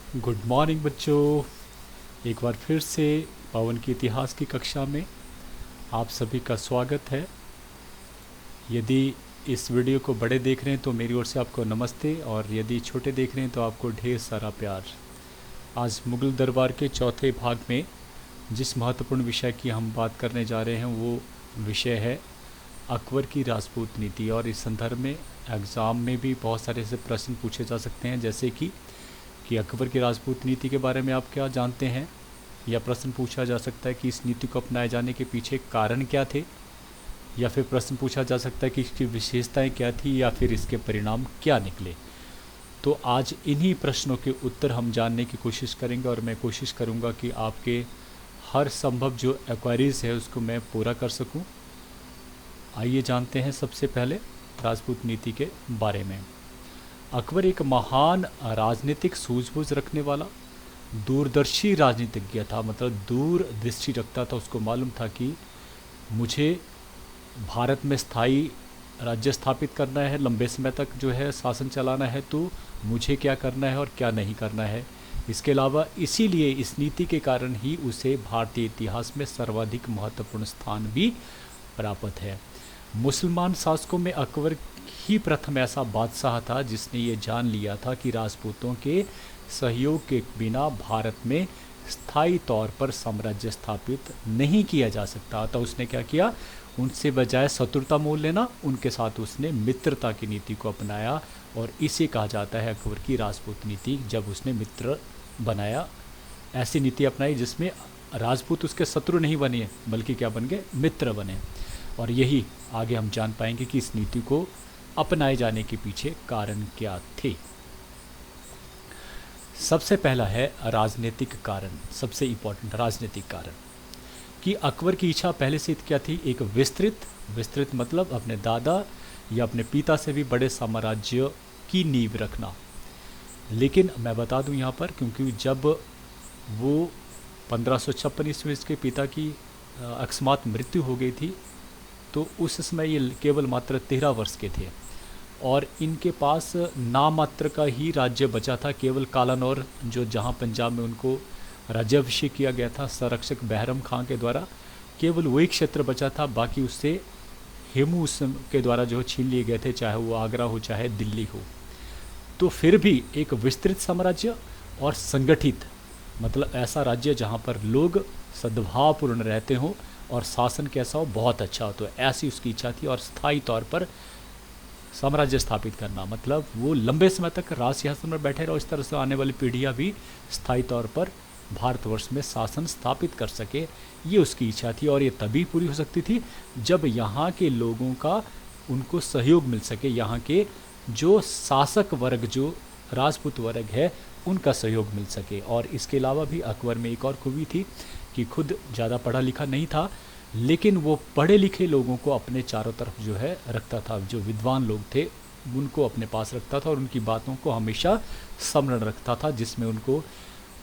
Good morning बच्चों। एक बार फिर से पवन की इतिहास की कक्षा में आप सभी का स्वागत है। यदि इस वीडियो को बड़े देख रहे हैं तो मेरी ओर से आपको नमस्ते, और यदि छोटे देख रहे हैं तो आपको ढेर सारा प्यार। आज मुग़ल दरबार के चौथे भाग में जिस महत्वपूर्ण विषय की हम बात करने जा रहे हैं वो विषय है अकबर की राजपूत नीति। और इस संदर्भ में एग्ज़ाम में भी बहुत सारे ऐसे प्रश्न पूछे जा सकते हैं, जैसे कि अकबर की राजपूत नीति के बारे में आप क्या जानते हैं, या प्रश्न पूछा जा सकता है कि इस नीति को अपनाए जाने के पीछे कारण क्या थे, या फिर प्रश्न पूछा जा सकता है कि इसकी विशेषताएं क्या थी, या फिर इसके परिणाम क्या निकले। तो आज इन्हीं प्रश्नों के उत्तर हम जानने की कोशिश करेंगे, और मैं कोशिश करूंगा कि आपके हर संभव जो एक्वायरीज है उसको मैं पूरा कर सकूं। आइए जानते हैं सबसे पहले राजपूत नीति के बारे में। अकबर एक महान राजनीतिक सूझबूझ रखने वाला दूरदर्शी राजनीतिज्ञ था। मतलब दूर दृष्टि रखता था। उसको मालूम था कि मुझे भारत में स्थायी राज्य स्थापित करना है, लंबे समय तक जो है शासन चलाना है, तो मुझे क्या करना है और क्या नहीं करना है। इसके अलावा इसीलिए इस नीति के कारण ही उसे भारतीय इतिहास में सर्वाधिक महत्वपूर्ण स्थान भी प्राप्त है। मुसलमान शासकों में अकबर ही प्रथम ऐसा बादशाह था जिसने ये जान लिया था कि राजपूतों के सहयोग के बिना भारत में स्थायी तौर पर साम्राज्य स्थापित नहीं किया जा सकता। तो उसने क्या किया, उनसे बजाय शत्रुता मोल लेना, उनके साथ उसने मित्रता की नीति को अपनाया, और इसे कहा जाता है अकबर की राजपूत नीति। जब उसने मित्र बनाया, ऐसी नीति अपनाई जिसमें राजपूत उसके शत्रु नहीं बने बल्कि क्या बन गए, मित्र बने। और यही आगे हम जान पाएंगे कि इस नीति को अपनाए जाने के पीछे कारण क्या थे। सबसे पहला है राजनीतिक कारण। सबसे इम्पोर्टेंट राजनीतिक कारण कि अकबर की इच्छा पहले से क्या थी, एक विस्तृत मतलब अपने दादा या अपने पिता से भी बड़े साम्राज्य की नींव रखना। लेकिन मैं बता दूं यहाँ पर, क्योंकि जब वो 1556 ईस्वी इसके पिता की अकस्मात मृत्यु हो गई थी, तो उस समय ये केवल मात्र 13 वर्ष के थे, और इनके पास नामात्र का ही राज्य बचा था। केवल कालानौर, जो जहाँ पंजाब में उनको राज्याभिषेक किया गया था संरक्षक बहरम खां के द्वारा, केवल वही क्षेत्र बचा था। बाकी उससे हेमू के द्वारा जो छीन लिए गए थे, चाहे वो आगरा हो चाहे दिल्ली हो। तो फिर भी एक विस्तृत साम्राज्य और संगठित, मतलब ऐसा राज्य जहाँ पर लोग सद्भावपूर्ण रहते हों और शासन कैसा हो, बहुत अच्छा हो। तो ऐसी उसकी इच्छा थी। और स्थायी तौर पर साम्राज्य स्थापित करना, मतलब वो लंबे समय तक राज सिंहासन पर बैठे रहो, इस तरह से आने वाली पीढ़ियाँ भी स्थायी तौर पर भारतवर्ष में शासन स्थापित कर सके, ये उसकी इच्छा थी। और ये तभी पूरी हो सकती थी जब यहाँ के लोगों का उनको सहयोग मिल सके। यहाँ के जो शासक वर्ग, जो राजपूत वर्ग है, उनका सहयोग मिल सके। और इसके अलावा भी अकबर में एक और खूबी थी कि खुद ज़्यादा पढ़ा लिखा नहीं था, लेकिन वो पढ़े लिखे लोगों को अपने चारों तरफ जो है रखता था। जो विद्वान लोग थे उनको अपने पास रखता था और उनकी बातों को हमेशा स्मरण रखता था, जिसमें उनको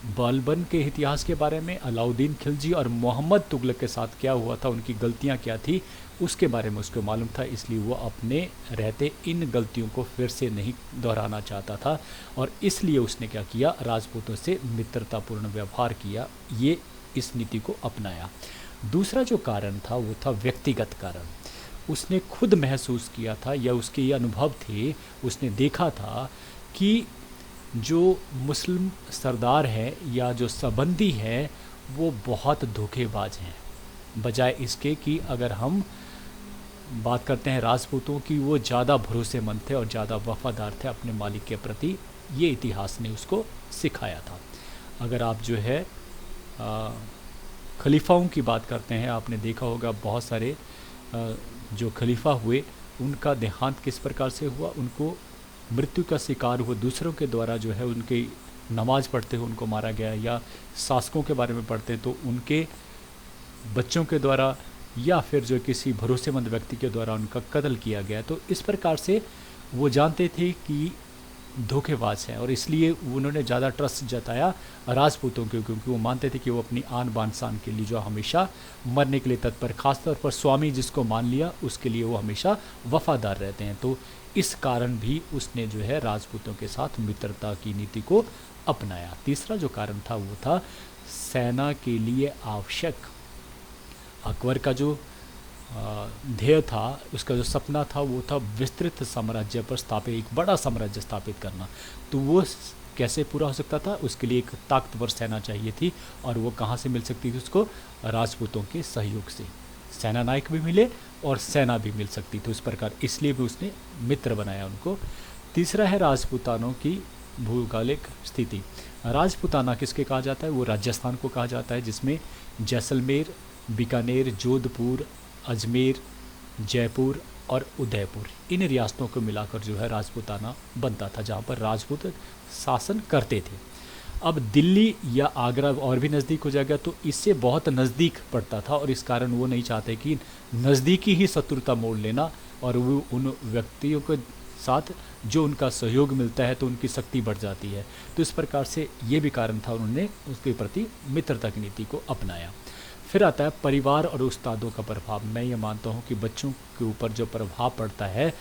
बालबन के इतिहास के बारे में, अलाउद्दीन खिलजी और मोहम्मद तुगलक के साथ क्या हुआ था, उनकी गलतियां क्या थी, उसके बारे में उसको मालूम था। इसलिए वो अपने रहते इन गलतियों को फिर से नहीं दोहराना चाहता था, और इसलिए उसने क्या किया, राजपूतों से मित्रतापूर्ण व्यवहार किया, ये इस नीति को अपनाया। दूसरा जो कारण था वो था व्यक्तिगत कारण। उसने खुद महसूस किया था, या उसके ये अनुभव थे, उसने देखा था कि जो मुस्लिम सरदार हैं या जो संबंधी हैं वो बहुत धोखेबाज हैं। बजाय इसके कि अगर हम बात करते हैं राजपूतों की, वो ज़्यादा भरोसेमंद थे और ज़्यादा वफादार थे अपने मालिक के प्रति। ये इतिहास ने उसको सिखाया था। अगर आप जो है खलीफाओं की बात करते हैं, आपने देखा होगा बहुत सारे जो खलीफा हुए उनका देहांत किस प्रकार से हुआ, उनको मृत्यु का शिकार हुआ, दूसरों के द्वारा जो है उनके नमाज पढ़ते हुए उनको मारा गया, या शासकों के बारे में पढ़ते तो उनके बच्चों के द्वारा, या फिर जो किसी भरोसेमंद व्यक्ति के द्वारा उनका कत्ल किया गया। तो इस प्रकार से वो जानते थे कि धोखेबाज हैं, और इसलिए उन्होंने ज़्यादा ट्रस्ट जताया राजपूतों के, क्योंकि वो मानते थे कि वो अपनी आन बान शान के लिए जो हमेशा मरने के लिए तत्पर, खासतौर पर स्वामी जिसको मान लिया उसके लिए वो हमेशा वफादार रहते हैं। तो इस कारण भी उसने जो है राजपूतों के साथ मित्रता की नीति को अपनाया। तीसरा जो कारण था वो था सेना के लिए आवश्यक। अकबर का जो ध्येय था, उसका जो सपना था वो था विस्तृत साम्राज्य पर स्थापित, एक बड़ा साम्राज्य स्थापित करना। तो वो कैसे पूरा हो सकता था? उसके लिए एक ताकतवर सेना चाहिए थी, और वो कहाँ से मिल सकती थी उसको? राजपूतों के सहयोग से। सेना नायक भी मिले और सेना भी मिल सकती थी उस प्रकार, इसलिए भी उसने मित्र बनाया उनको। तीसरा है राजपूतानों की भौगोलिक स्थिति। राजपूताना किसके कहा जाता है? वो राजस्थान को कहा जाता है, जिसमें जैसलमेर, बीकानेर, जोधपुर, अजमेर, जयपुर और उदयपुर, इन रियासतों को मिलाकर जो है राजपूताना बनता था, जहाँ पर राजपूत शासन करते थे। अब दिल्ली या आगरा और भी नज़दीक हो जाएगा, तो इससे बहुत नज़दीक पड़ता था, और इस कारण वो नहीं चाहते कि नज़दीकी ही शत्रुता मोड़ लेना, और वो उन व्यक्तियों के साथ जो उनका सहयोग मिलता है तो उनकी शक्ति बढ़ जाती है। तो इस प्रकार से ये भी कारण था, उन्होंने उसके प्रति मित्रता की नीति को अपनाया। फिर आता है परिवार और उस्तादों का प्रभाव। मैं ये मानता हूँ कि बच्चों के ऊपर जो प्रभाव पड़ता है,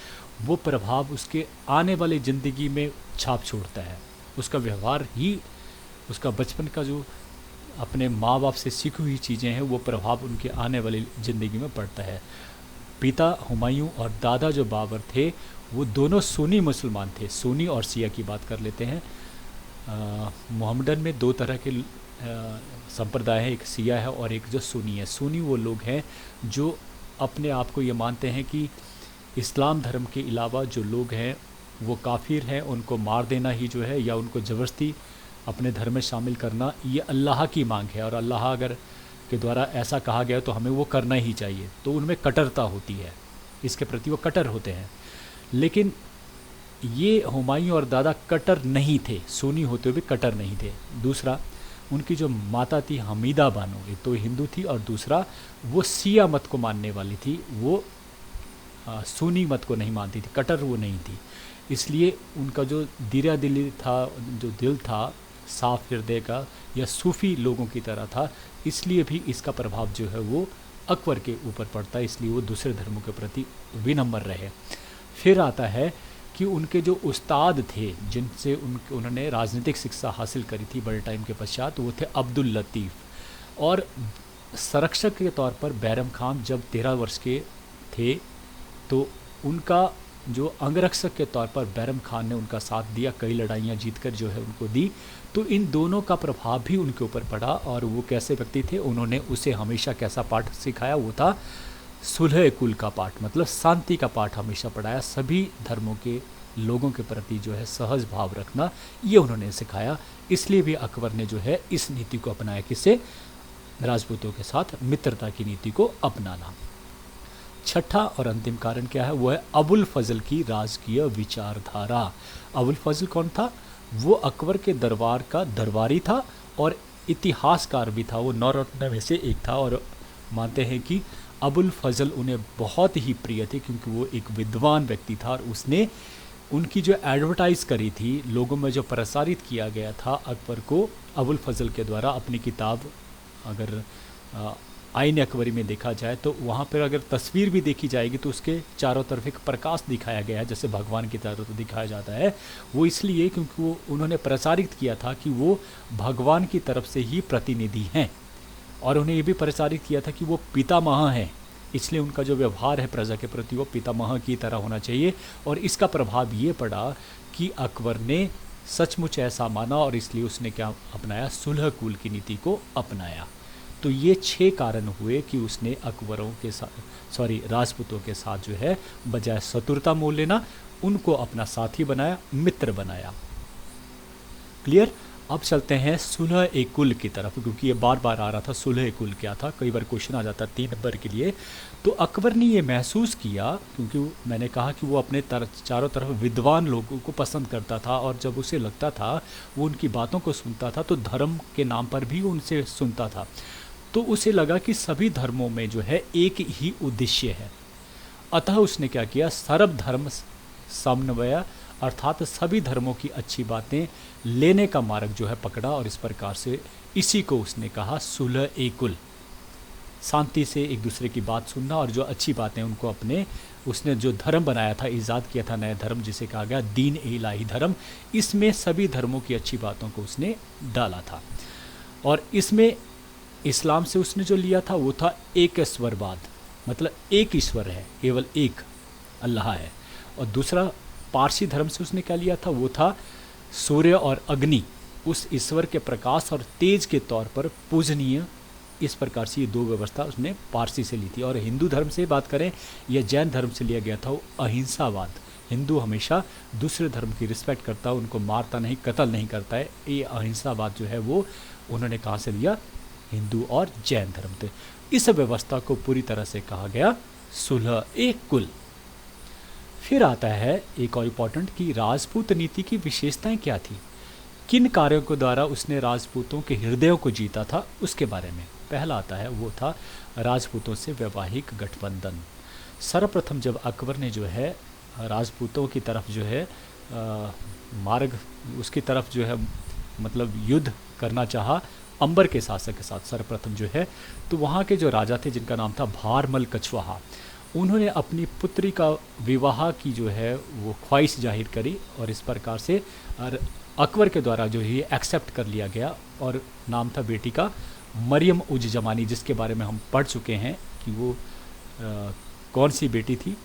वो प्रभाव उसके आने वाली ज़िंदगी में छाप छोड़ता है। उसका व्यवहार ही, उसका बचपन का जो अपने माँ बाप से सीखी हुई चीज़ें हैं, वो प्रभाव उनके आने वाली ज़िंदगी में पड़ता है। पिता हुमायूं और दादा जो बाबर थे, वो दोनों सुन्नी मुसलमान थे। सुन्नी और शिया की बात कर लेते हैं। मोहम्मदन में दो तरह के संप्रदाय है, एक शिया है और एक जो सुन्नी है। सुन्नी वो लोग हैं जो अपने आप को ये मानते हैं कि इस्लाम धर्म के अलावा जो लोग हैं वो काफिर हैं, उनको मार देना ही जो है, या उनको ज़बरदस्ती अपने धर्म में शामिल करना, ये अल्लाह की मांग है, और अल्लाह अगर के द्वारा ऐसा कहा गया तो हमें वो करना ही चाहिए। तो उनमें कट्टरता होती है, इसके प्रति वो कट्टर होते हैं। लेकिन ये हुमायूं और दादा कट्टर नहीं थे, सुन्नी होते हुए भी कट्टर नहीं थे। दूसरा, उनकी जो माता थी हमीदा बानो, एक तो हिंदू थी और दूसरा वो शिया मत को मानने वाली थी, वो सुन्नी मत को नहीं मानती थी, कट्टर वो नहीं थी। इसलिए उनका जो दिरा दिली था, जो दिल था साफ हृदय का या सूफ़ी लोगों की तरह था, इसलिए भी इसका प्रभाव जो है वो अकबर के ऊपर पड़ता है, इसलिए वो दूसरे धर्मों के प्रति विनम्र रहे। फिर आता है कि उनके जो उस्ताद थे, जिनसे उन्होंने राजनीतिक शिक्षा हासिल करी थी बड़े टाइम के पश्चात, वो थे अब्दुल लतीफ़। और संरक्षक के तौर पर बैरम खान जब 13 वर्ष के थे, तो उनका जो अंगरक्षक के तौर पर बैरम खान ने उनका साथ दिया, कई लड़ाइयाँ जीतकर जो है उनको दी। तो इन दोनों का प्रभाव भी उनके ऊपर पड़ा। और वो कैसे व्यक्ति थे, उन्होंने उसे हमेशा कैसा पाठ सिखाया, वो था सुलह कुल का पाठ, मतलब शांति का पाठ हमेशा पढ़ाया। सभी धर्मों के लोगों के प्रति जो है सहज भाव रखना, ये उन्होंने सिखाया। इसलिए भी अकबर ने जो है इस नीति को अपनाया, किससे? राजपूतों के साथ मित्रता की नीति को अपनाना। छठा और अंतिम कारण क्या है? वो है अबुल फजल की राजकीय विचारधारा। अबुल फजल कौन था? वो अकबर के दरबार का दरबारी था और इतिहासकार भी था। वो 9 रत्न में से एक था, और मानते हैं कि अबुल फजल उन्हें बहुत ही प्रिय थे, क्योंकि वो एक विद्वान व्यक्ति था, और उसने उनकी जो एडवर्टाइज़ करी थी, लोगों में जो प्रसारित किया गया था अकबर को अबुल फजल के द्वारा, अपनी किताब अगर आईन अकबरी में देखा जाए तो वहाँ पर अगर तस्वीर भी देखी जाएगी तो उसके चारों तरफ एक प्रकाश दिखाया गया है, जैसे भगवान की तरह दिखाया जाता है। वो इसलिए क्योंकि वो उन्होंने प्रसारित किया था कि वो भगवान की तरफ से ही प्रतिनिधि हैं, और उन्हें ये भी प्रसारित किया था कि वो पितामह हैं, इसलिए उनका जो व्यवहार है प्रजा के प्रति वो पितामह की तरह होना चाहिए। और इसका प्रभाव ये पड़ा कि अकबर ने सचमुच ऐसा माना, और इसलिए उसने क्या अपनाया? सुलह कुल की नीति को अपनाया। तो ये 6 कारण हुए कि उसने अकबरों के साथ, राजपूतों के साथ जो है बजाय शत्रुता मोल लेना, उनको अपना साथी बनाया, मित्र बनाया। क्लियर? अब चलते हैं सुलह ए कुल की तरफ, क्योंकि ये बार बार आ रहा था सुलह ए कुल क्या था, कई बार क्वेश्चन आ जाता 3 नंबर के लिए। तो अकबर ने ये महसूस किया, क्योंकि मैंने कहा कि वो अपने चारों तरफ विद्वान लोगों को पसंद करता था, और जब उसे लगता था वो उनकी बातों को सुनता था तो धर्म के नाम पर भी उनसे सुनता था। तो उसे लगा कि सभी धर्मों में जो है एक ही उद्देश्य है। अतः उसने क्या किया? सर्वधर्म समन्वय, अर्थात सभी धर्मों की अच्छी बातें लेने का मार्ग जो है पकड़ा, और इस प्रकार से इसी को उसने कहा सुलह ए कुल। शांति से एक दूसरे की बात सुनना और जो अच्छी बातें उनको अपने, उसने जो धर्म बनाया था, ईजाद किया था नया धर्म जिसे कहा गया दीन ए इलाही धर्म, इसमें सभी धर्मों की अच्छी बातों को उसने डाला था। और इसमें इस्लाम से उसने जो लिया था वो था एक ईश्वरवाद, मतलब एक ईश्वर है, केवल एक अल्लाह है। और दूसरा पारसी धर्म से उसने क्या लिया था, वो था सूर्य और अग्नि, उस ईश्वर के प्रकाश और तेज के तौर पर पूजनीय। इस प्रकार से ये दो व्यवस्था उसने पारसी से ली थी। और हिंदू धर्म से बात करें या जैन धर्म से लिया गया था वो अहिंसावाद। हिंदू हमेशा दूसरे धर्म की रिस्पेक्ट करता है, उनको मारता नहीं, कत्ल नहीं करता है। ये अहिंसावाद जो है वो उन्होंने कहाँ से लिया, हिंदू और जैन धर्म से। इस व्यवस्था को पूरी तरह से कहा गया सुलह ए कुल। फिर आता है एक और इम्पॉर्टेंट कि राजपूत नीति की विशेषताएं क्या थी, किन कार्यों के द्वारा उसने राजपूतों के हृदयों को जीता था, उसके बारे में। पहला आता है वो था राजपूतों से वैवाहिक गठबंधन। सर्वप्रथम जब अकबर ने जो है राजपूतों की तरफ जो है मार्ग, उसकी तरफ जो है मतलब युद्ध करना चाहा अंबर के शासक के साथ सर्वप्रथम जो है, तो वहाँ के जो राजा थे जिनका नाम था भारमल कछवाहा, उन्होंने अपनी पुत्री का विवाह की जो है वो ख्वाहिश जाहिर करी। और इस प्रकार से अकबर के द्वारा जो है एक्सेप्ट कर लिया गया। और नाम था बेटी का मरियम उज जमानी, जिसके बारे में हम पढ़ चुके हैं कि वो कौन सी बेटी थी।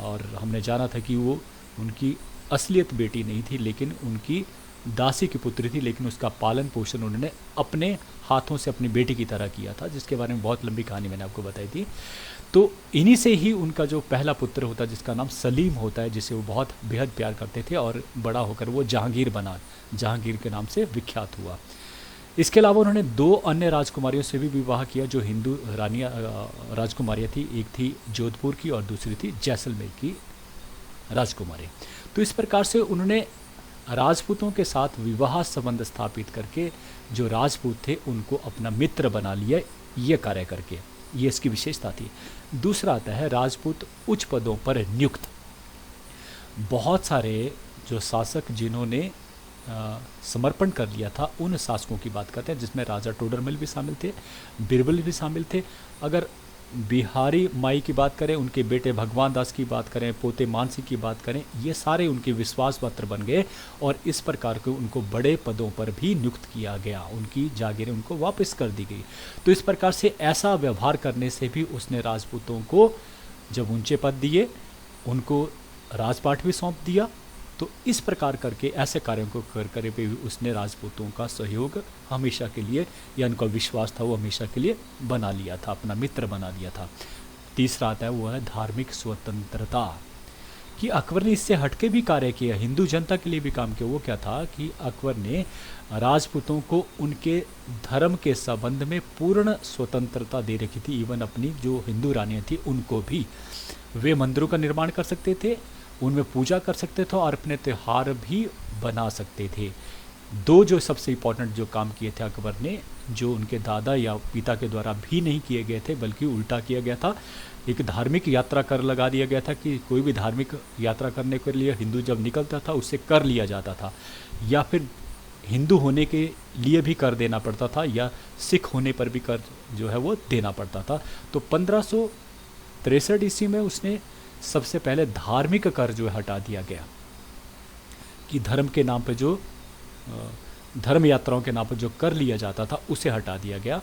और हमने जाना था कि वो उनकी असलियत बेटी नहीं थी, लेकिन उनकी दासी की पुत्री थी, लेकिन उसका पालन पोषण उन्होंने अपने हाथों से अपनी बेटी की तरह किया था, जिसके बारे में बहुत लंबी कहानी मैंने आपको बताई थी। तो इन्हीं से ही उनका जो पहला पुत्र होता है जिसका नाम सलीम होता है, जिसे वो बहुत बेहद प्यार करते थे, और बड़ा होकर वो जहांगीर बना, जहांगीर के नाम से विख्यात हुआ। इसके अलावा उन्होंने दो अन्य राजकुमारियों से भी विवाह किया जो हिंदू रानियाँ राजकुमारियाँ थी। एक थी जोधपुर की और दूसरी थी जैसलमेर की राजकुमारी। तो इस प्रकार से उन्होंने राजपूतों के साथ विवाह संबंध स्थापित करके जो राजपूत थे उनको अपना मित्र बना लिया, ये कार्य करके। ये इसकी विशेषता थी। दूसरा आता है राजपूत उच्च पदों पर नियुक्त। बहुत सारे जो शासक जिन्होंने समर्पण कर लिया था उन शासकों की बात करते हैं, जिसमें राजा टोडरमल भी शामिल थे, बिरबल भी शामिल थे। अगर बिहारी माई की बात करें, उनके बेटे भगवान दास की बात करें, पोते मानसी की बात करें, ये सारे उनके विश्वास पात्र बन गए। और इस प्रकार के उनको बड़े पदों पर भी नियुक्त किया गया, उनकी जागीरें उनको वापस कर दी गई। तो इस प्रकार से ऐसा व्यवहार करने से भी उसने राजपूतों को जब ऊंचे पद दिए, उनको राजपाट भी सौंप दिया। तो इस प्रकार करके ऐसे कार्यों को कर भी उसने राजपूतों का सहयोग हमेशा के लिए, या उनका विश्वास था वो हमेशा के लिए बना लिया था, अपना मित्र बना लिया था। तीसरा आता है वो है धार्मिक स्वतंत्रता, कि अकबर ने इससे हटके भी कार्य किया, हिंदू जनता के लिए भी काम किया। वो क्या था कि अकबर ने राजपूतों को उनके धर्म के संबंध में पूर्ण स्वतंत्रता दे रखी थी। इवन अपनी जो हिंदू रानियाँ थी उनको भी वे मंदिरों का निर्माण कर सकते थे, उनमें पूजा कर सकते थे और अपने त्यौहार भी बना सकते थे। दो जो सबसे इम्पोर्टेंट जो काम किए थे अकबर ने, जो उनके दादा या पिता के द्वारा भी नहीं किए गए थे बल्कि उल्टा किया गया था। एक धार्मिक यात्रा कर लगा दिया गया था कि कोई भी धार्मिक यात्रा करने के लिए हिंदू जब निकलता था उससे कर लिया जाता था, या फिर हिंदू होने के लिए भी कर देना पड़ता था, या सिख होने पर भी कर जो है वो देना पड़ता था। तो 1563 ईस्वी में उसने सबसे पहले धार्मिक कर जो है हटा दिया गया, कि धर्म के नाम पे जो धर्म यात्राओं के नाम पर जो कर लिया जाता था उसे हटा दिया गया।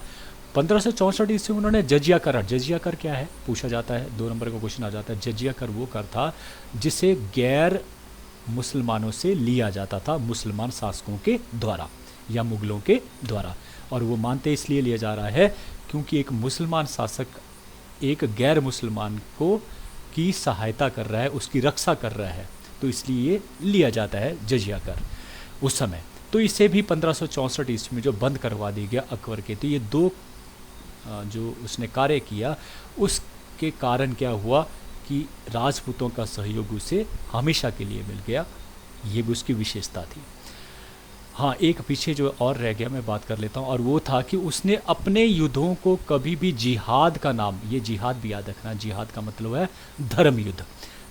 1564 ईस्वी में उन्होंने जजिया कर, जजिया कर क्या है पूछा जाता है, 2 नंबर का क्वेश्चन आ जाता है। जजिया कर वो कर था जिसे गैर मुसलमानों से लिया जाता था, मुसलमान शासकों के द्वारा या मुगलों के द्वारा। और वो मानते इसलिए लिया जा रहा है क्योंकि एक मुसलमान शासक एक गैर मुसलमान को की सहायता कर रहा है, उसकी रक्षा कर रहा है, तो इसलिए लिया जाता है जजिया कर उस समय। तो इसे भी 1564 ईस्वी में जो बंद करवा दिया गया अकबर के। तो ये दो जो उसने कार्य किया उसके कारण क्या हुआ कि राजपूतों का सहयोग उसे हमेशा के लिए मिल गया, ये भी उसकी विशेषता थी। हाँ, एक पीछे जो और रह गया मैं बात कर लेता हूँ, और वो था कि उसने अपने युद्धों को कभी भी जिहाद का नाम, ये जिहाद भी याद रखना, जिहाद का मतलब है धर्म युद्ध।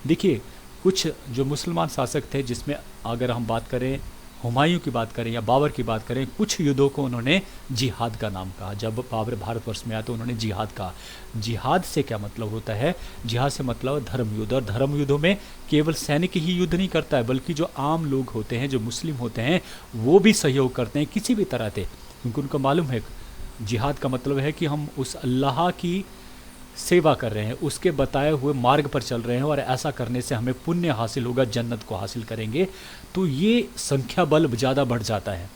देखिए कुछ जो मुसलमान शासक थे, जिसमें अगर हम बात करें हुमायूं की बात करें या बाबर की बात करें, कुछ युद्धों को उन्होंने जिहाद का नाम कहा। जब बाबर भारतवर्ष में आया तो उन्होंने जिहाद कहा। जिहाद से क्या मतलब होता है? जिहाद से मतलब धर्म युद्ध, और धर्म युद्धों में केवल सैनिक ही युद्ध नहीं करता है, बल्कि जो आम लोग होते हैं, जो मुस्लिम होते हैं, वो भी सहयोग करते हैं किसी भी तरह से, क्योंकि उनको मालूम है जिहाद का मतलब है कि हम उस अल्लाह की सेवा कर रहे हैं, उसके बताए हुए मार्ग पर चल रहे हैं, और ऐसा करने से हमें पुण्य हासिल होगा, जन्नत को हासिल करेंगे। तो ये संख्या बल ज़्यादा बढ़ जाता है,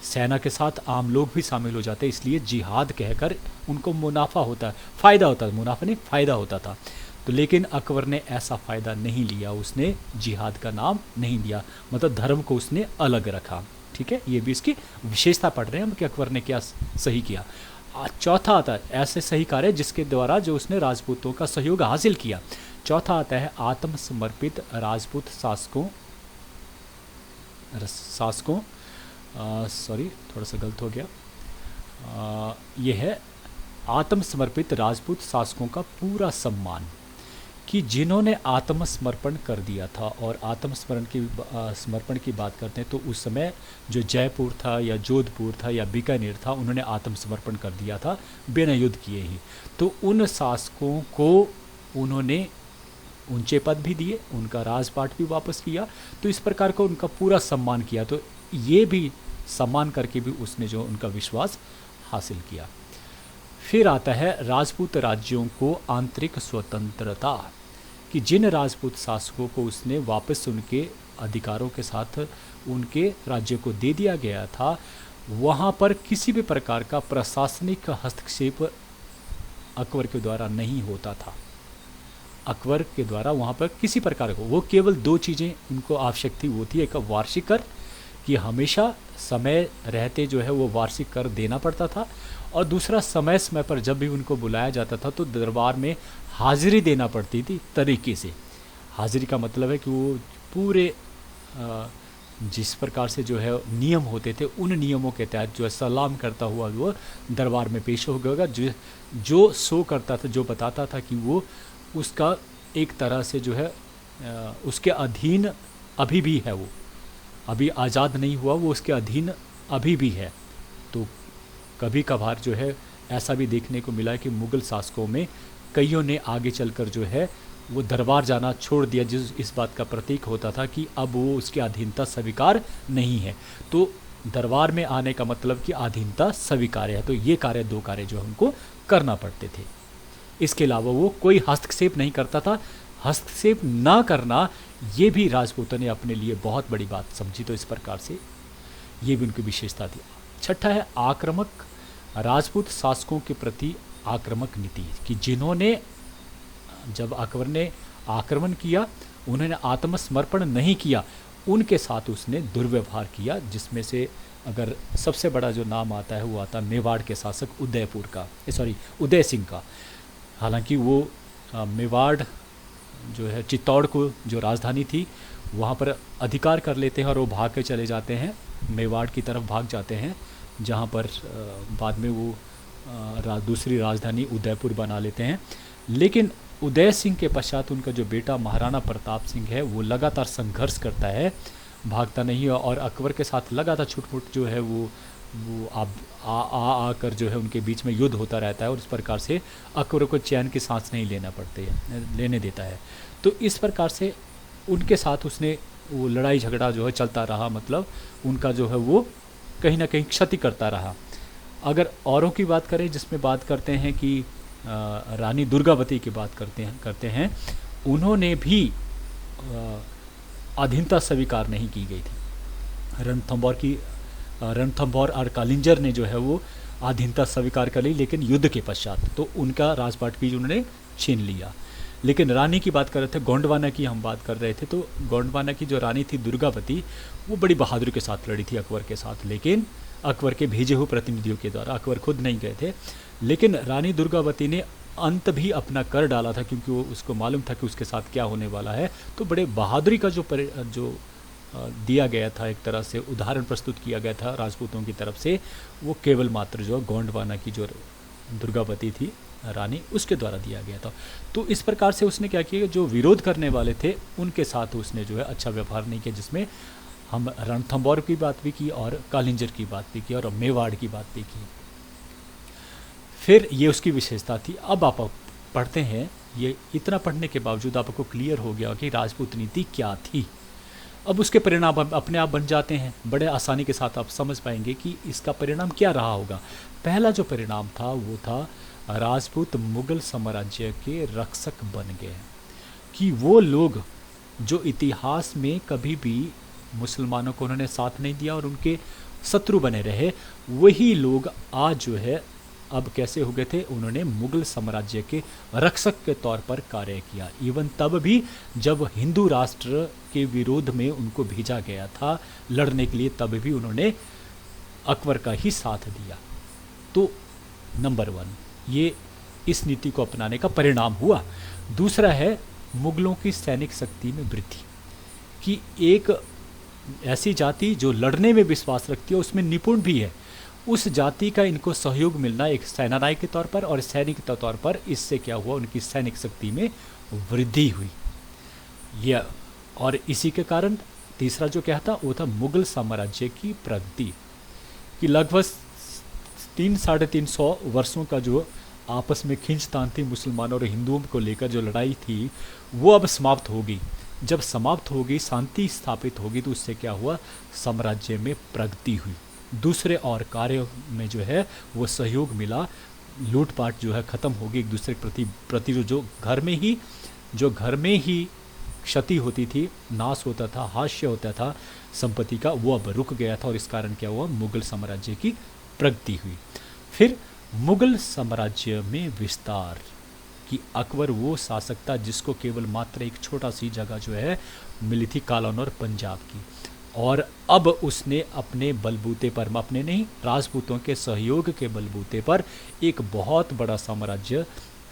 सेना के साथ आम लोग भी शामिल हो जाते हैं, इसलिए जिहाद कहकर उनको मुनाफा होता है, फ़ायदा होता है, मुनाफा नहीं फ़ायदा होता था। तो लेकिन अकबर ने ऐसा फ़ायदा नहीं लिया, उसने जिहाद का नाम नहीं दिया, मतलब धर्म को उसने अलग रखा। ठीक है, ये भी इसकी विशेषता पढ़ रहे हैं हम कि अकबर ने क्या सही किया। चौथा आता है ऐसे सही कार्य जिसके द्वारा जो उसने राजपूतों का सहयोग हासिल किया। चौथा आता है आत्मसमर्पित राजपूत शासकों सॉरी थोड़ा सा गलत हो गया। ये है आत्मसमर्पित राजपूत शासकों का पूरा सम्मान, कि जिन्होंने आत्मसमर्पण कर दिया था। और समर्पण की बात करते हैं तो उस समय जो जयपुर था या जोधपुर था या बीकानेर था, उन्होंने आत्मसमर्पण कर दिया था बिना युद्ध किए ही। तो उन शासकों को उन्होंने ऊंचे पद भी दिए, उनका राजपाट भी वापस किया, तो इस प्रकार का उनका पूरा सम्मान किया। तो ये भी सम्मान करके भी उसने जो उनका विश्वास हासिल किया। फिर आता है राजपूत राज्यों को आंतरिक स्वतंत्रता, कि जिन राजपूत शासकों को उसने वापस उनके अधिकारों के साथ उनके राज्य को दे दिया गया था, वहाँ पर किसी भी प्रकार का प्रशासनिक हस्तक्षेप अकबर के द्वारा नहीं होता था। अकबर के द्वारा वहाँ पर किसी प्रकार को, वो केवल दो चीज़ें उनको आवश्यक थी, वो थी एक वार्षिक कर, कि हमेशा समय रहते जो है वो वार्षिक कर देना पड़ता था, और दूसरा समय समय पर जब भी उनको बुलाया जाता था तो दरबार में हाजिरी देना पड़ती थी तरीके से। हाजिरी का मतलब है कि वो पूरे जिस प्रकार से जो है नियम होते थे, उन नियमों के तहत जो है सलाम करता हुआ वो दरबार में पेश हो गया। जो शो करता था, जो बताता था कि वो उसका एक तरह से जो है उसके अधीन अभी भी है, वो अभी आज़ाद नहीं हुआ, वो उसके अधीन अभी भी है। तो कभी कभार जो है ऐसा भी देखने को मिला कि मुग़ल शासकों में कईयों ने आगे चलकर जो है वो दरबार जाना छोड़ दिया, जिस इस बात का प्रतीक होता था कि अब वो उसकी अधीनता स्वीकार नहीं है। तो दरबार में आने का मतलब कि अधीनता स्वीकार है। तो ये कार्य, दो कार्य जो हमको करना पड़ते थे। इसके अलावा वो कोई हस्तक्षेप नहीं करता था। हस्तक्षेप ना करना ये भी राजपूतों ने अपने लिए बहुत बड़ी बात समझी, तो इस प्रकार से ये भी उनकी विशेषता थी। छठा है आक्रामक राजपूत शासकों के प्रति आक्रामक नीति, कि जिन्होंने जब अकबर ने आक्रमण किया, उन्होंने आत्मसमर्पण नहीं किया, उनके साथ उसने दुर्व्यवहार किया। जिसमें से अगर सबसे बड़ा जो नाम आता है वो आता है मेवाड़ के शासक उदय सिंह का। हालांकि वो मेवाड़ जो है चित्तौड़ को जो राजधानी थी वहाँ पर अधिकार कर लेते हैं और वो भाग के चले जाते हैं, मेवाड़ की तरफ भाग जाते हैं, जहाँ पर बाद में वो दूसरी राजधानी उदयपुर बना लेते हैं। लेकिन उदय सिंह के पश्चात उनका जो बेटा महाराणा प्रताप सिंह है वो लगातार संघर्ष करता है, भागता नहीं है, और अकबर के साथ लगातार छुटपुट जो है वो आकर जो है उनके बीच में युद्ध होता रहता है, और इस प्रकार से अकबर को चैन की सांस नहीं लेने देता है। तो इस प्रकार से उनके साथ उसने वो लड़ाई झगड़ा जो है चलता रहा, मतलब उनका जो है वो कहीं ना कहीं क्षति करता रहा। अगर औरों की बात करें, जिसमें बात करते हैं कि रानी दुर्गावती की बात करते हैं, उन्होंने भी अधीनता स्वीकार नहीं की गई थी। रणथंभौर और कालिंजर ने जो है वो अधीनता स्वीकार कर ली, लेकिन युद्ध के पश्चात तो उनका राजपाट भी उन्होंने छीन लिया। लेकिन रानी की बात कर रहे थे, गोंडवाना की हम बात कर रहे थे, तो गोंडवाना की जो रानी थी दुर्गावती, वो बड़ी बहादुरी के साथ लड़ी थी अकबर के साथ, लेकिन अकबर के भेजे हुए प्रतिनिधियों के द्वारा, अकबर खुद नहीं गए थे। लेकिन रानी दुर्गावती ने अंत भी अपना कर डाला था, क्योंकि वो उसको मालूम था कि उसके साथ क्या होने वाला है। तो बड़े बहादुरी का जो दिया गया था, एक तरह से उदाहरण प्रस्तुत किया गया था राजपूतों की तरफ से, वो केवल मात्र जो गोंडवाना की जो दुर्गावती थी रानी, उसके द्वारा दिया गया था। तो इस प्रकार से उसने क्या किया, जो विरोध करने वाले थे उनके साथ उसने जो है अच्छा व्यवहार नहीं किया, जिसमें हम रणथंभौर की बात भी की और कालिंजर की बात भी की और मेवाड़ की बात भी की। फिर ये उसकी विशेषता थी। अब आप पढ़ते हैं, ये इतना पढ़ने के बावजूद आपको क्लियर हो गया कि राजपूत नीति क्या थी। अब उसके परिणाम अपने आप बन जाते हैं, बड़े आसानी के साथ आप समझ पाएंगे कि इसका परिणाम क्या रहा होगा। पहला जो परिणाम था वो था राजपूत मुगल साम्राज्य के रक्षक बन गए, कि वो लोग जो इतिहास में कभी भी मुसलमानों को उन्होंने साथ नहीं दिया और उनके शत्रु बने रहे, वही लोग आज जो है अब कैसे हो गए थे, उन्होंने मुगल साम्राज्य के रक्षक के तौर पर कार्य किया। इवन तब भी जब हिंदू राष्ट्र के विरोध में उनको भेजा गया था लड़ने के लिए, तब भी उन्होंने अकबर का ही साथ दिया। तो नंबर 1 ये इस नीति को अपनाने का परिणाम हुआ। दूसरा है मुगलों की सैनिक शक्ति में वृद्धि, कि एक ऐसी जाति जो लड़ने में विश्वास रखती है, उसमें निपुण भी है, उस जाति का इनको सहयोग मिलना एक सेनानायक के तौर पर और सैनिक के तौर पर, इससे क्या हुआ, उनकी सैनिक शक्ति में वृद्धि हुई। यह और इसी के कारण तीसरा जो क्या था वो था मुगल साम्राज्य की प्रगति, कि लगभग 300-350 वर्षों का जो आपस में खींचतान थी मुसलमानों और हिंदुओं को लेकर, जो लड़ाई थी, वो अब समाप्त होगी। जब समाप्त होगी, शांति स्थापित होगी, तो उससे क्या हुआ, साम्राज्य में प्रगति हुई। दूसरे और कार्यों में जो है वो सहयोग मिला, लूटपाट जो है ख़त्म होगी, एक दूसरे के प्रति जो घर में ही क्षति होती थी, नाश होता था, हास्य होता था संपत्ति का, वो अब रुक गया था और इस कारण क्या हुआ, मुगल साम्राज्य की प्रगति हुई। फिर मुगल साम्राज्य में विस्तार, कि अकबर वो शासक था जिसको केवल मात्र एक छोटा सी जगह जो है मिली थी, कालानौर पंजाब की, और अब उसने अपने बलबूते पर, अपने नहीं, राजपूतों के सहयोग के बलबूते पर एक बहुत बड़ा साम्राज्य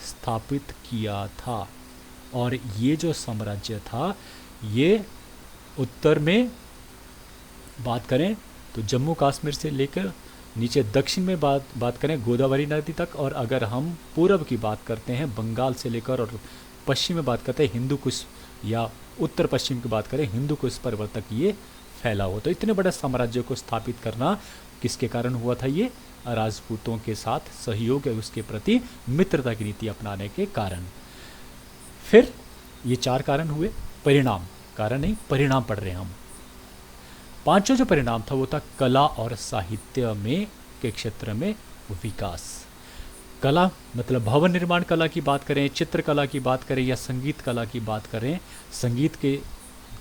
स्थापित किया था। और ये जो साम्राज्य था, ये उत्तर में बात करें तो जम्मू कश्मीर से लेकर नीचे दक्षिण में बात करें गोदावरी नदी तक, और अगर हम पूर्व की बात करते हैं बंगाल से लेकर, और पश्चिम में बात करते हैं हिंदू कुश, या उत्तर पश्चिम की बात करें हिंदू कुश पर्वत तक ये फैला हुआ। तो इतने बड़े साम्राज्य को स्थापित करना किसके कारण हुआ था, ये राजपूतों के साथ सहयोग है, उसके प्रति मित्रता की नीति अपनाने के कारण। फिर ये 4 कारण हुए, परिणाम, कारण नहीं परिणाम पढ़ रहे हैं हम। पांचवा जो परिणाम था वो था कला और साहित्य में के क्षेत्र में विकास। कला मतलब भवन निर्माण कला की बात करें, चित्रकला की बात करें, या संगीत कला की बात करें, संगीत के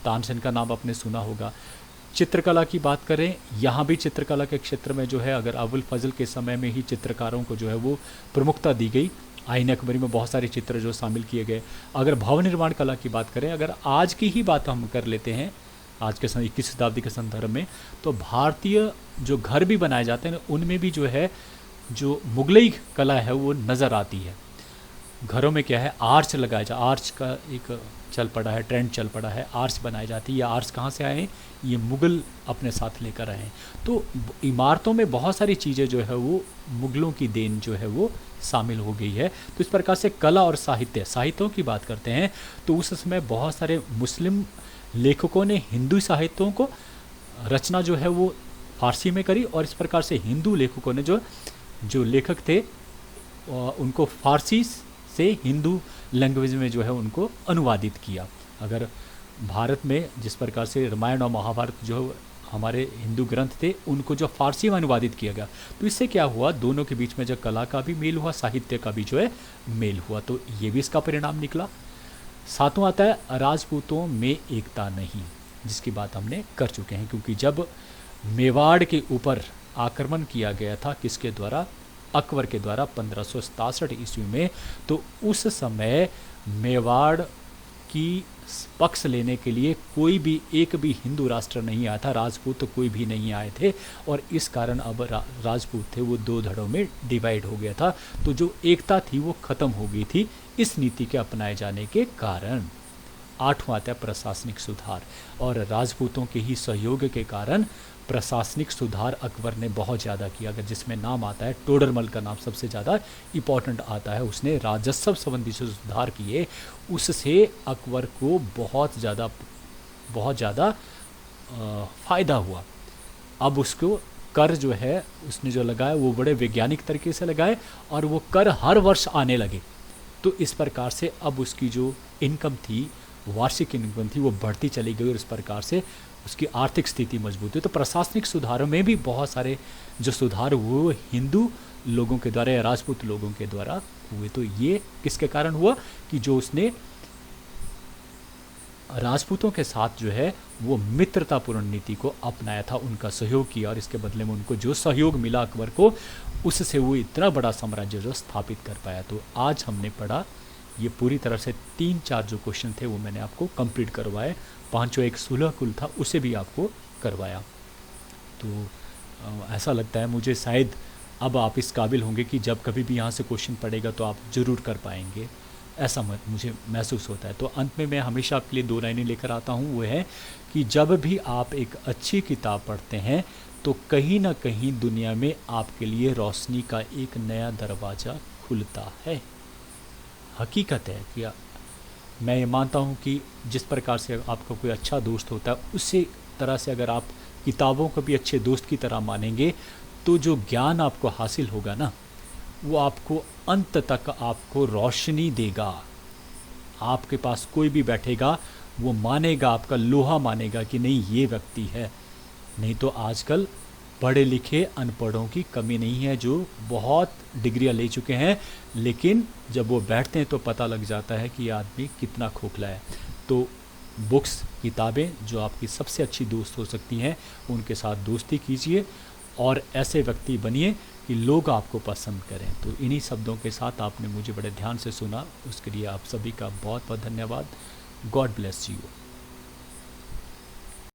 तानसेन का नाम आपने सुना होगा। चित्रकला की बात करें, यहाँ भी चित्रकला के क्षेत्र में जो है, अगर अबुल फजल के समय में ही चित्रकारों को जो है वो प्रमुखता दी गई, आईन अकबरी में बहुत सारे चित्र जो शामिल किए गए। अगर भवन निर्माण कला की बात करें, अगर आज की ही बात हम कर लेते हैं, आज के 21वीं शताब्दी के संदर्भ में, तो भारतीय जो घर भी बनाए जाते हैं उनमें भी जो है जो मुगलई कला है वो नज़र आती है। घरों में क्या है, आर्च लगाया जा, आर्च का एक चल पड़ा है, ट्रेंड चल पड़ा है, आर्च बनाई जाती है। ये आर्च कहाँ से आए हैं, ये मुग़ल अपने साथ लेकर आए हैं। तो इमारतों में बहुत सारी चीज़ें जो है वो मुग़लों की देन जो है वो शामिल हो गई है। तो इस प्रकार से कला और साहित्यों की बात करते हैं तो उस समय बहुत सारे मुस्लिम लेखकों ने हिंदू साहित्यों को रचना जो है वो फारसी में करी, और इस प्रकार से हिंदू लेखकों ने जो लेखक थे उनको फारसी से हिंदू लैंग्वेज में जो है उनको अनुवादित किया। अगर भारत में जिस प्रकार से रामायण और महाभारत जो हमारे हिंदू ग्रंथ थे उनको जो फारसी में अनुवादित किया गया, तो इससे क्या हुआ, दोनों के बीच में जो कला का भी मेल हुआ, साहित्य का भी जो है मेल हुआ। तो ये भी इसका परिणाम निकला। सातवां आता है राजपूतों में एकता नहीं, जिसकी बात हमने कर चुके हैं, क्योंकि जब मेवाड़ के ऊपर आक्रमण किया गया था किसके द्वारा, अकबर के द्वारा 1567 ईस्वी में, तो उस समय मेवाड़ की पक्ष लेने के लिए कोई भी एक भी हिंदू राष्ट्र नहीं आया था, राजपूत तो कोई भी नहीं आए थे, और इस कारण अब राजपूत थे वो 2 धड़ों में डिवाइड हो गया था। तो जो एकता थी वो ख़त्म हो गई थी इस नीति के अपनाए जाने के कारण। 8वां आता है प्रशासनिक सुधार, और राजपूतों के ही सहयोग के कारण प्रशासनिक सुधार अकबर ने बहुत ज़्यादा किया। अगर जिसमें नाम आता है टोडरमल का नाम सबसे ज़्यादा इम्पॉर्टेंट आता है, उसने राजस्व संबंधी से सुधार किए, उससे अकबर को बहुत ज़्यादा फ़ायदा हुआ। अब उसको कर जो है उसने जो लगाया वो बड़े वैज्ञानिक तरीके से लगाए और वो कर हर वर्ष आने लगे। तो इस प्रकार से अब उसकी जो इनकम थी, वार्षिक इनकम थी, वो बढ़ती चली गई और इस प्रकार से उसकी आर्थिक स्थिति मजबूत हुई। तो प्रशासनिक सुधारों में भी बहुत सारे जो सुधार हुए वो हिंदू लोगों के द्वारा या राजपूत लोगों के द्वारा हुए। तो ये किसके कारण हुआ कि जो उसने राजपूतों के साथ जो है वो मित्रतापूर्ण नीति को अपनाया था, उनका सहयोग किया और इसके बदले में उनको जो सहयोग मिला अकबर को, उससे वो इतना बड़ा साम्राज्य जो स्थापित कर पाया। तो आज हमने पढ़ा ये पूरी तरह से 3-4 जो क्वेश्चन थे वो मैंने आपको कंप्लीट करवाए, पांचों एक सुलह कुल था उसे भी आपको करवाया। तो ऐसा लगता है मुझे शायद अब आप इस काबिल होंगे कि जब कभी भी यहाँ से क्वेश्चन पड़ेगा तो आप ज़रूर कर पाएंगे, ऐसा मुझे महसूस होता है। तो अंत में मैं हमेशा आपके लिए 2 लाइनें लेकर आता हूँ, वो है कि जब भी आप एक अच्छी किताब पढ़ते हैं तो कहीं ना कहीं दुनिया में आपके लिए रोशनी का एक नया दरवाज़ा खुलता है। हकीकत है कि मैं ये मानता हूँ कि जिस प्रकार से आपका कोई अच्छा दोस्त होता है उसी तरह से अगर आप किताबों को भी अच्छे दोस्त की तरह मानेंगे तो जो ज्ञान आपको हासिल होगा ना वो आपको अंत तक आपको रोशनी देगा। आपके पास कोई भी बैठेगा वो मानेगा, आपका लोहा मानेगा कि नहीं ये व्यक्ति है। नहीं तो आजकल पढ़े लिखे अनपढ़ों की कमी नहीं है जो बहुत डिग्रियां ले चुके हैं, लेकिन जब वो बैठते हैं तो पता लग जाता है कि ये आदमी कितना खोखला है। तो बुक्स, किताबें जो आपकी सबसे अच्छी दोस्त हो सकती हैं उनके साथ दोस्ती कीजिए और ऐसे व्यक्ति बनिए कि लोग आपको पसंद करें। तो इन्हीं शब्दों के साथ आपने मुझे बड़े ध्यान से सुना, उसके लिए आप सभी का बहुत बहुत धन्यवाद। God bless you.